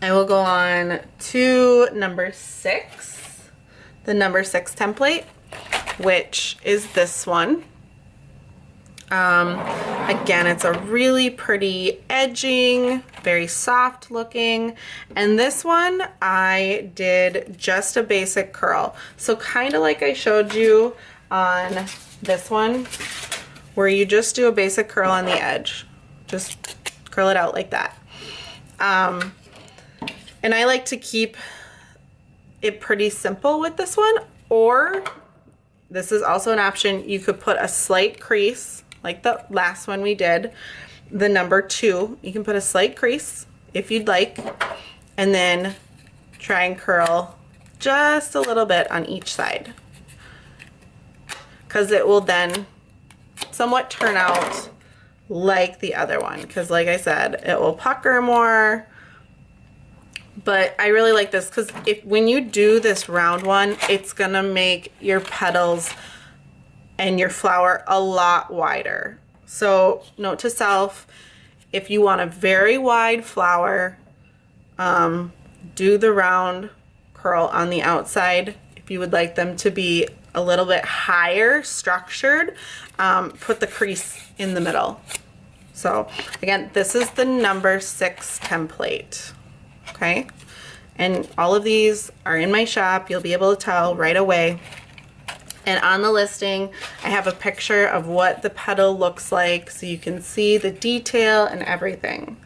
I will go on to number 6, the number 6 template, which is this one. Again, it's a really pretty edging, very soft looking, and this one I did just a basic curl. So kind of like I showed you on this one, where you just do a basic curl on the edge. Just curl it out like that. And I like to keep it pretty simple with this one, or this is also an option. You could put a slight crease like the last one we did, the number 2. You can put a slight crease if you'd like, and then try and curl just a little bit on each side, because it will then somewhat turn out like the other one, because like I said, it will pucker more. But I really like this because when you do this round one, it's gonna make your petals and your flower a lot wider. So note to self, if you want a very wide flower, do the round curl on the outside. If you would like them to be a little bit higher structured, put the crease in the middle. So again, this is the number 6 template. Okay, and all of these are in my shop. You'll be able to tell right away. And on the listing, I have a picture of what the petal looks like, so you can see the detail and everything.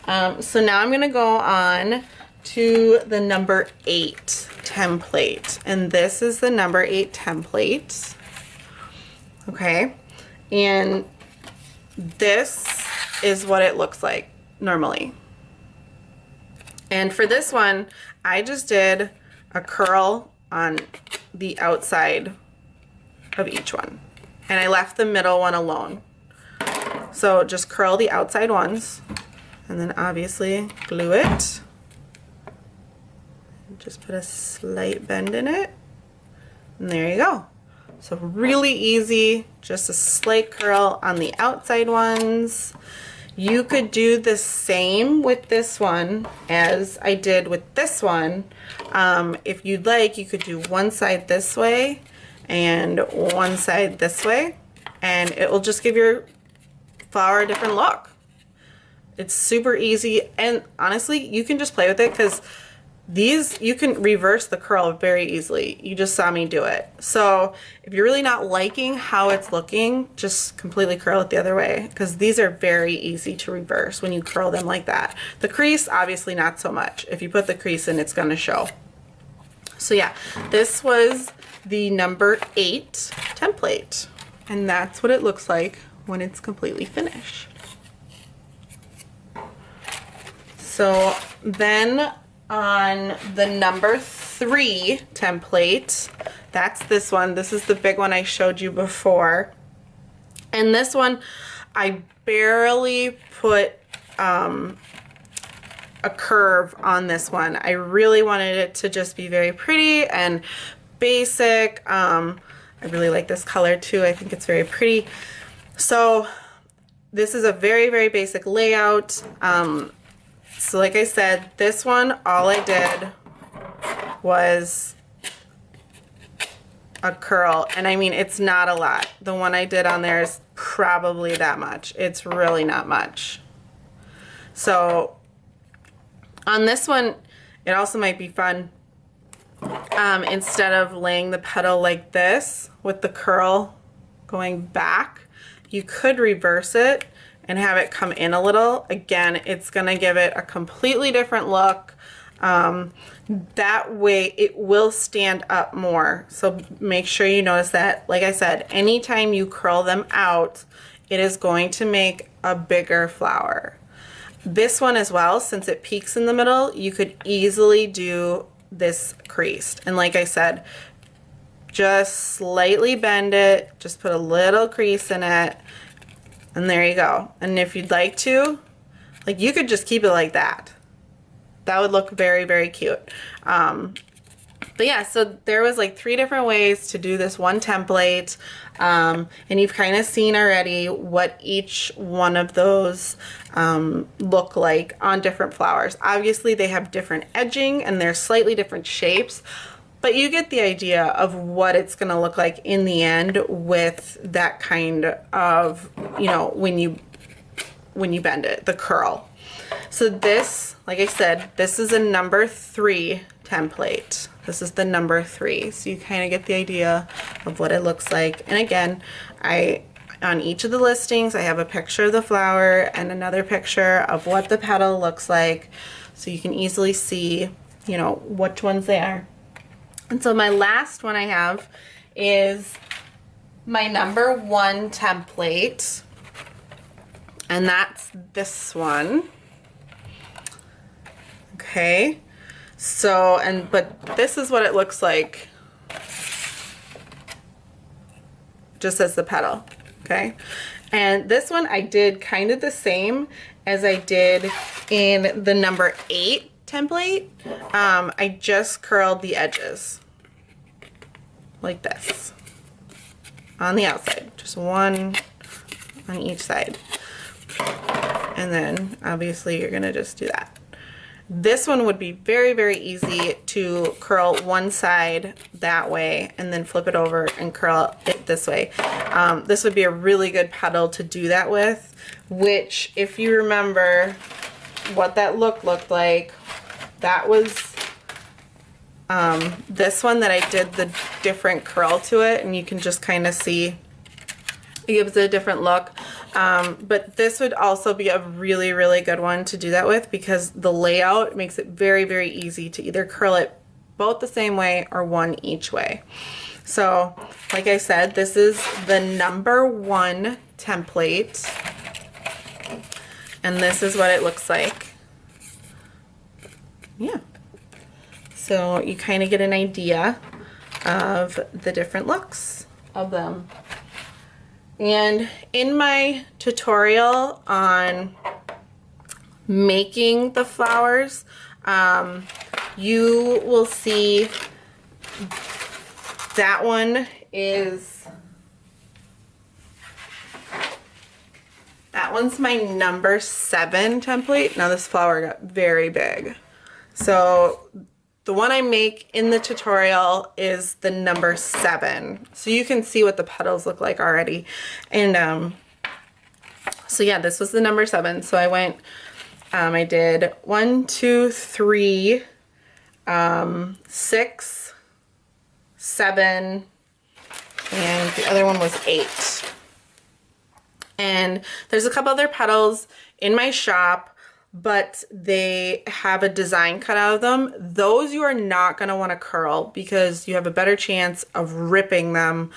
So now I'm gonna go on to the number 8 template, and this is the number 8 template. Okay, and this is what it looks like normally. And for this one, I just did a curl on the outside of each one, and I left the middle one alone. So just curl the outside ones, and then obviously glue it. Just put a slight bend in it, and there you go. So really easy, just a slight curl on the outside ones. You could do the same with this one as I did with this one. If you'd like, you could do one side this way and one side this way, and it will just give your flower a different look. It's super easy, and honestly, you can just play with it because these, you can reverse the curl very easily. You just saw me do it. So if you're really not liking how it's looking, just completely curl it the other way, because these are very easy to reverse when you curl them like that. The crease, obviously not so much. If you put the crease in, it's gonna show. So yeah, this was the number 8 template, and that's what it looks like when it's completely finished. So then on the number 3 template, that's this one. This is the big one I showed you before. And this one, I barely put a curve on this one. I really wanted it to just be very pretty and basic. I really like this color too. I think it's very pretty. So this is a very, very basic layout. So like I said, this one, all I did was a curl, and I mean, it's not a lot. The one I did on there is probably that much. It's really not much. So on this one, it also might be fun, instead of laying the petal like this with the curl going back, you could reverse it and have it come in a little. Again, it's gonna give it a completely different look. That way it will stand up more. So make sure you notice that. Like I said, anytime you curl them out, it is going to make a bigger flower. This one as well, since it peaks in the middle, you could easily do this creased. And like I said, just slightly bend it, just put a little crease in it, and there you go. And if you'd like to, like, you could just keep it like that. That would look very, very cute. But yeah, so there was like 3 different ways to do this one template. And you've kind of seen already what each one of those look like on different flowers. Obviously they have different edging and they're slightly different shapes, but you get the idea of what it's gonna look like in the end with that kind of, you know, when you bend it, the curl. So this, like I said, this is a number 3 template. This is the number 3. So you kind of get the idea of what it looks like. And again, on each of the listings, I have a picture of the flower and another picture of what the petal looks like. So you can easily see, you know, which ones they are. And so my last one I have is my number 1 template. And that's this one. Okay. So, but this is what it looks like just as the petal, okay? And this one I did kind of the same as I did in the number 8 template. I just curled the edges like this on the outside, just one on each side. And then obviously you're gonna just do that. This one would be very, very easy to curl one side that way and then flip it over and curl it this way. This would be a really good petal to do that with, which if you remember what that looked like, that was this one that I did the different curl to it, and you can just kind of see it gives it a different look. But this would also be a really, really good one to do that with because the layout makes it very, very easy to either curl it both the same way or one each way. So, like I said, this is the number 1 template, and this is what it looks like. Yeah. So you kind of get an idea of the different looks of them. And in my tutorial on making the flowers, you will see that one is, that one's my number 7 template. Now this flower got very big. So the one I make in the tutorial is the number 7. So you can see what the petals look like already. And so yeah, this was the number 7. So I went, I did 1, 2, 3, 6, 7, and the other one was 8. And there's a couple other petals in my shop, but they have a design cut out of them. Those you are not going to want to curl because you have a better chance of ripping them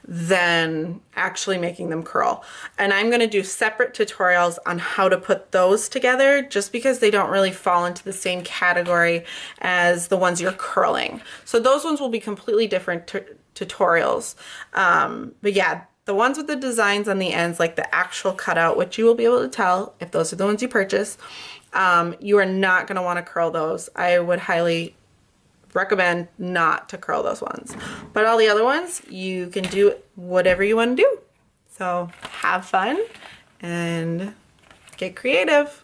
than actually making them curl. And I'm going to do separate tutorials on how to put those together just because they don't really fall into the same category as the ones you're curling. So those ones will be completely different tutorials. But yeah, the ones with the designs on the ends, like the actual cutout, which you will be able to tell if those are the ones you purchase, you are not going to want to curl those. I would highly recommend not to curl those ones. But all the other ones, you can do whatever you want to do. So have fun and get creative.